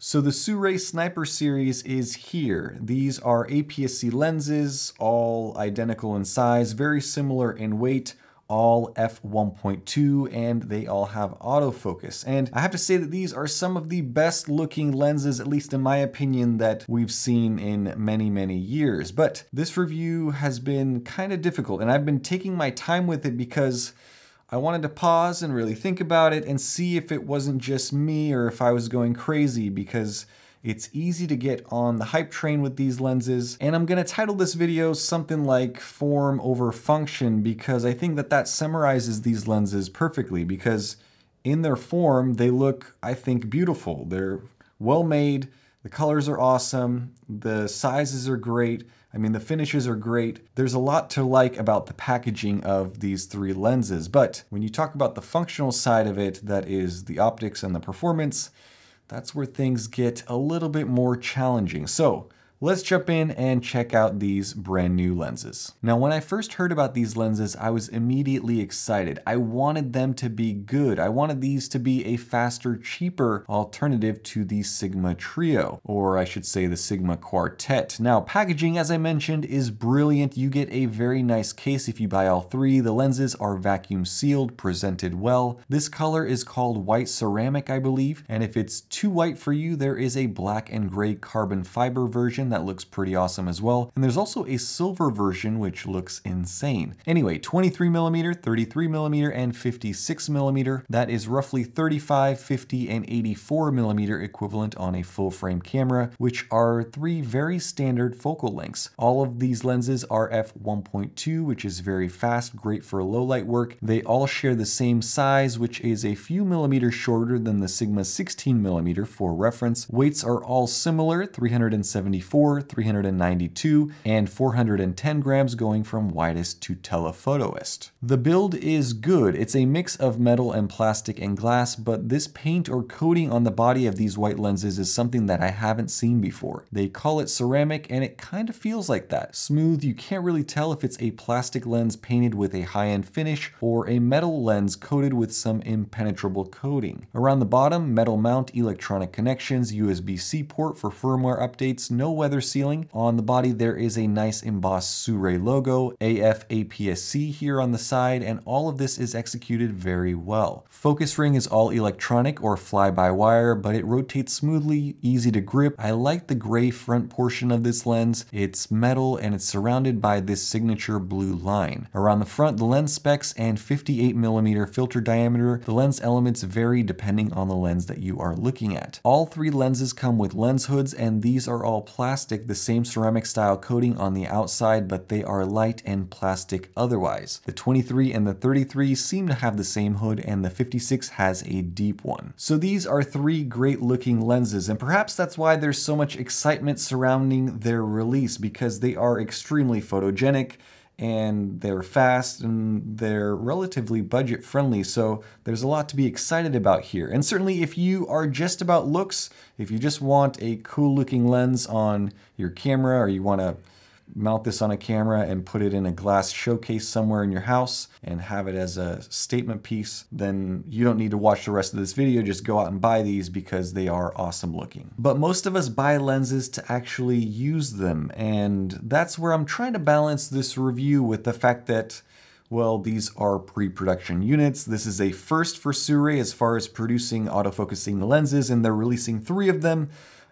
So the Sirui Sniper series is here. These are APS-C lenses, all identical in size, very similar in weight, all F1.2, and they all have autofocus. And I have to say that these are some of the best looking lenses, at least in my opinion, that we've seen in many, many years. But this review has been kind of difficult, and I've been taking my time with it because I wanted to pause and really think about it and see if it wasn't just me or if I was going crazy, because it's easy to get on the hype train with these lenses. And I'm gonna title this video something like form over function, because I think that that summarizes these lenses perfectly, because in their form, they look, I think, beautiful. They're well made, the colors are awesome, the sizes are great, I mean, the finishes are great. There's a lot to like about the packaging of these three lenses, but when you talk about the functional side of it, that is the optics and the performance, that's where things get a little bit more challenging. So let's jump in and check out these brand new lenses. Now, when I first heard about these lenses, I was immediately excited. I wanted them to be good. I wanted these to be a faster, cheaper alternative to the Sigma Trio, or I should say the Sigma Quartet. Now, packaging, as I mentioned, is brilliant. You get a very nice case if you buy all three. The lenses are vacuum sealed, presented well. This color is called white ceramic, I believe, and if it's too white for you, there is a black and gray carbon fiber version that looks pretty awesome as well. And there's also a silver version, which looks insane. Anyway, 23mm, 33mm, and 56mm. That is roughly 35, 50, and 84mm equivalent on a full frame camera, which are three very standard focal lengths. All of these lenses are f1.2, which is very fast, great for low light work. They all share the same size, which is a few millimeters shorter than the Sigma 16mm for reference. Weights are all similar, 374, 392, and 410 grams, going from widest to telephotoist. The build is good. It's a mix of metal and plastic and glass, but this paint or coating on the body of these white lenses is something that I haven't seen before. They call it ceramic, and it kind of feels like that. Smooth, you can't really tell if it's a plastic lens painted with a high-end finish or a metal lens coated with some impenetrable coating. Around the bottom, metal mount, electronic connections, USB-C port for firmware updates, no weather sealing. On the body, there is a nice embossed Sirui logo, AF APS-C here on the side, and all of this is executed very well. Focus ring is all electronic or fly-by-wire, but it rotates smoothly, easy to grip. I like the gray front portion of this lens. It's metal and it's surrounded by this signature blue line. Around the front, the lens specs and 58mm filter diameter. The lens elements vary depending on the lens that you are looking at. All three lenses come with lens hoods, and these are all plastic, the same ceramic style coating on the outside, but they are light and plastic otherwise. The 23 and the 33 seem to have the same hood, and the 56 has a deep one. So these are three great looking lenses, and perhaps that's why there's so much excitement surrounding their release, because they are extremely photogenic, and they're fast, and they're relatively budget friendly, so there's a lot to be excited about here. And certainly if you are just about looks, if you just want a cool looking lens on your camera, or you want to mount this on a camera and put it in a glass showcase somewhere in your house and have it as a statement piece, then you don't need to watch the rest of this video. Just go out and buy these because they are awesome looking. But most of us buy lenses to actually use them, and that's where I'm trying to balance this review with the fact that, well, these are pre-production units. This is a first for Sirui as far as producing autofocusing lenses, and they're releasing three of them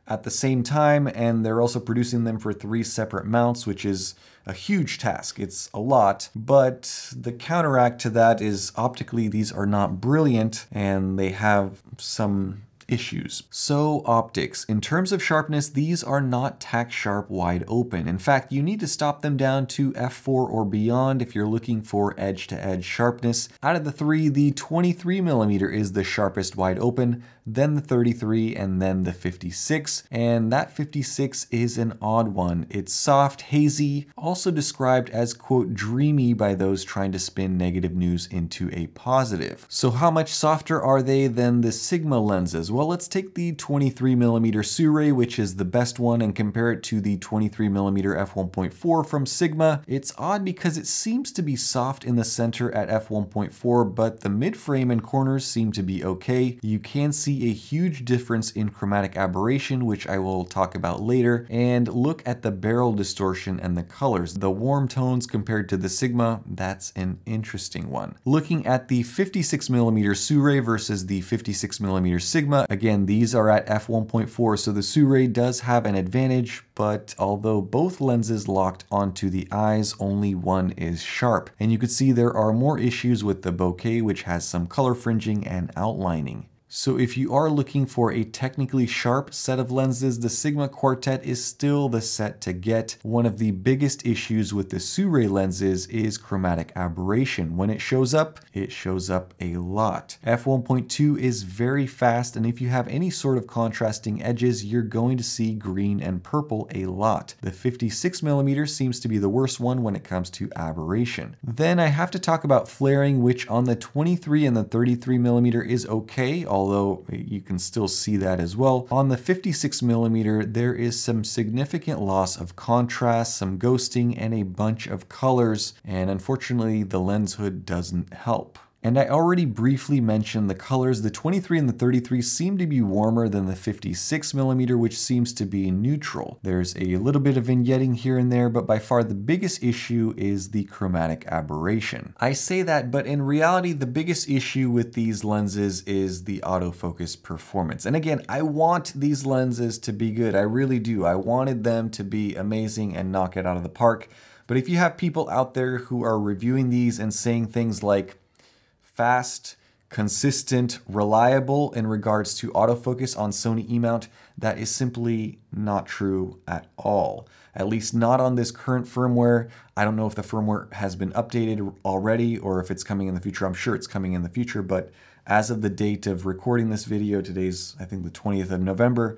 at the same time, and they're also producing them for three separate mounts, which is a huge task. It's a lot, but the counteract to that is optically these are not brilliant, and they have some issues. So optics. In terms of sharpness, these are not tack sharp wide open. In fact, you need to stop them down to f4 or beyond if you're looking for edge to edge sharpness. Out of the three, the 23mm is the sharpest wide open, then the 33, and then the 56. And that 56 is an odd one. It's soft, hazy, also described as, quote, dreamy by those trying to spin negative news into a positive. So how much softer are they than the Sigma lenses? Well, let's take the 23mm Sirui, which is the best one, and compare it to the 23mm f1.4 from Sigma. It's odd because it seems to be soft in the center at f1.4, but the mid-frame and corners seem to be okay. You can see a huge difference in chromatic aberration, which I will talk about later, and look at the barrel distortion and the colors. The warm tones compared to the Sigma, that's an interesting one. Looking at the 56mm Sirui versus the 56mm Sigma, again, these are at f1.4, so the Sirui does have an advantage, but although both lenses locked onto the eyes, only one is sharp. And you can see there are more issues with the bokeh, which has some color fringing and outlining. So if you are looking for a technically sharp set of lenses, the Sigma Quartet is still the set to get. One of the biggest issues with the Sirui lenses is chromatic aberration. When it shows up a lot. F1.2 is very fast, and if you have any sort of contrasting edges, you're going to see green and purple a lot. The 56mm seems to be the worst one when it comes to aberration. Then I have to talk about flaring, which on the 23 and the 33mm is okay, although you can still see that as well. On the 56mm, there is some significant loss of contrast, some ghosting, and a bunch of colors, and unfortunately the lens hood doesn't help. And I already briefly mentioned the colors. The 23 and the 33 seem to be warmer than the 56mm, which seems to be neutral. There's a little bit of vignetting here and there, but by far the biggest issue is the chromatic aberration. I say that, but in reality, the biggest issue with these lenses is the autofocus performance. And again, I want these lenses to be good. I really do. I wanted them to be amazing and knock it out of the park. But if you have people out there who are reviewing these and saying things like fast, consistent, reliable in regards to autofocus on Sony E-mount, that is simply not true at all. At least not on this current firmware. I don't know if the firmware has been updated already or if it's coming in the future. I'm sure it's coming in the future, but as of the date of recording this video, today's, I think, the 20th of November,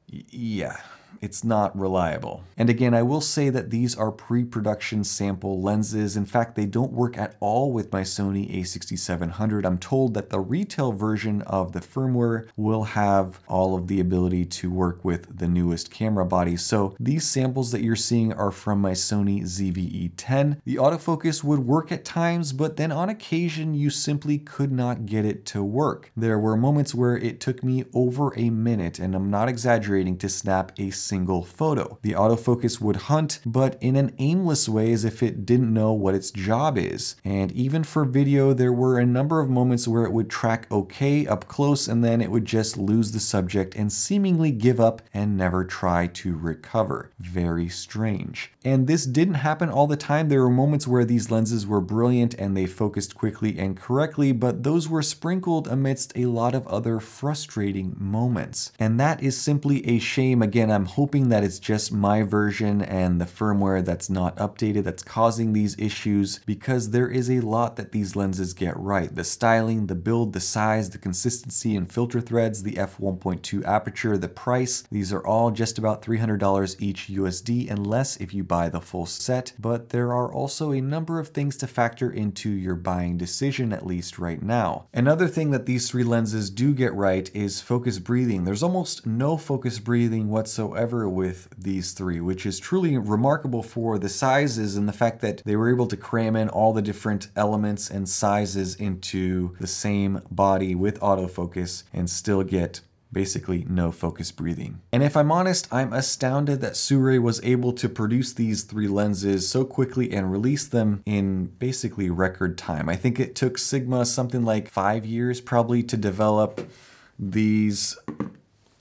yeah, it's not reliable. And again, I will say that these are pre-production sample lenses. In fact, they don't work at all with my Sony a6700. I'm told that the retail version of the firmware will have all of the ability to work with the newest camera bodies. So these samples that you're seeing are from my Sony ZV-E10. The autofocus would work at times, but then on occasion, you simply could not get it to work. There were moments where it took me over a minute, and I'm not exaggerating, to snap a single photo. The autofocus would hunt, but in an aimless way, as if it didn't know what its job is. And even for video, there were a number of moments where it would track okay up close, and then it would just lose the subject and seemingly give up and never try to recover. Very strange. And this didn't happen all the time. There were moments where these lenses were brilliant and they focused quickly and correctly, but those were sprinkled amidst a lot of other frustrating moments. And that is simply a shame. Again, I'm hoping that it's just my version and the firmware that's not updated that's causing these issues, because there is a lot that these lenses get right. The styling, the build, the size, the consistency and filter threads, the f1.2 aperture, the price, these are all just about $300 each USD, unless if you buy the full set. But there are also a number of things to factor into your buying decision, at least right now. Another thing that these three lenses do get right is focus breathing. There's almost no focus breathing whatsoever with these three, which is truly remarkable for the sizes and the fact that they were able to cram in all the different elements and sizes into the same body with autofocus and still get basically no focus breathing. And if I'm honest, I'm astounded that Sirui was able to produce these three lenses so quickly and release them in basically record time. I think it took Sigma something like 5 years probably to develop these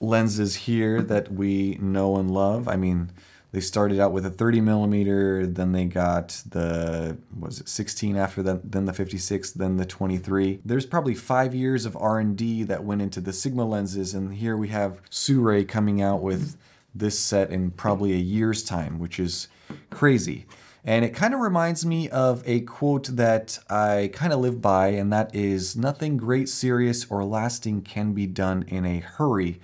lenses here that we know and love. I mean, they started out with a 30mm, then they got the, was it 16 after that, then the 56, then the 23. There's probably 5 years of R&D that went into the Sigma lenses, and here we have Sirui coming out with this set in probably a year's time, which is crazy. And it kind of reminds me of a quote that I kind of live by, and that is, "Nothing great, serious, or lasting can be done in a hurry."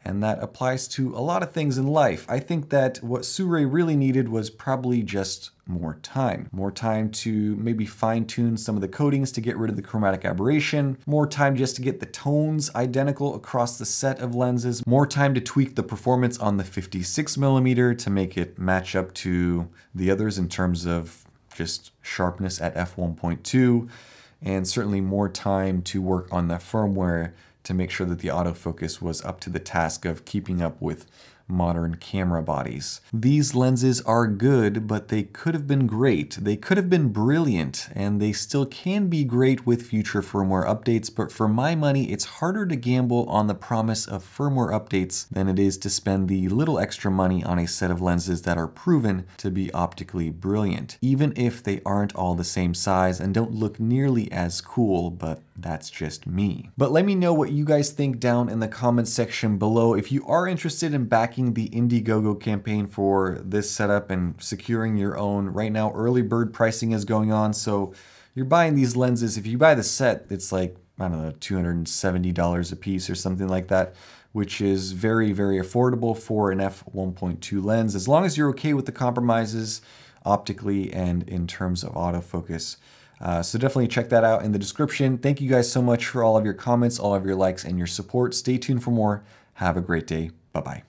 And that applies to a lot of things in life. I think that what Sirui really needed was probably just more time. More time to maybe fine-tune some of the coatings to get rid of the chromatic aberration, more time just to get the tones identical across the set of lenses, more time to tweak the performance on the 56mm to make it match up to the others in terms of just sharpness at f1.2, and certainly more time to work on the firmware to make sure that the autofocus was up to the task of keeping up with modern camera bodies. These lenses are good, but they could have been great. They could have been brilliant, and they still can be great with future firmware updates, but for my money, it's harder to gamble on the promise of firmware updates than it is to spend the little extra money on a set of lenses that are proven to be optically brilliant, even if they aren't all the same size and don't look nearly as cool, but that's just me. But let me know what you guys think down in the comments section below. If you are interested in backing the Indiegogo campaign for this setup and securing your own, right now early bird pricing is going on, so you're buying these lenses. If you buy the set, it's like, I don't know, $270 a piece or something like that, which is very, very affordable for an f1.2 lens, as long as you're okay with the compromises optically and in terms of autofocus. So definitely check that out in the description. Thank you guys so much for all of your comments, all of your likes, and your support. Stay tuned for more. Have a great day. Bye-bye.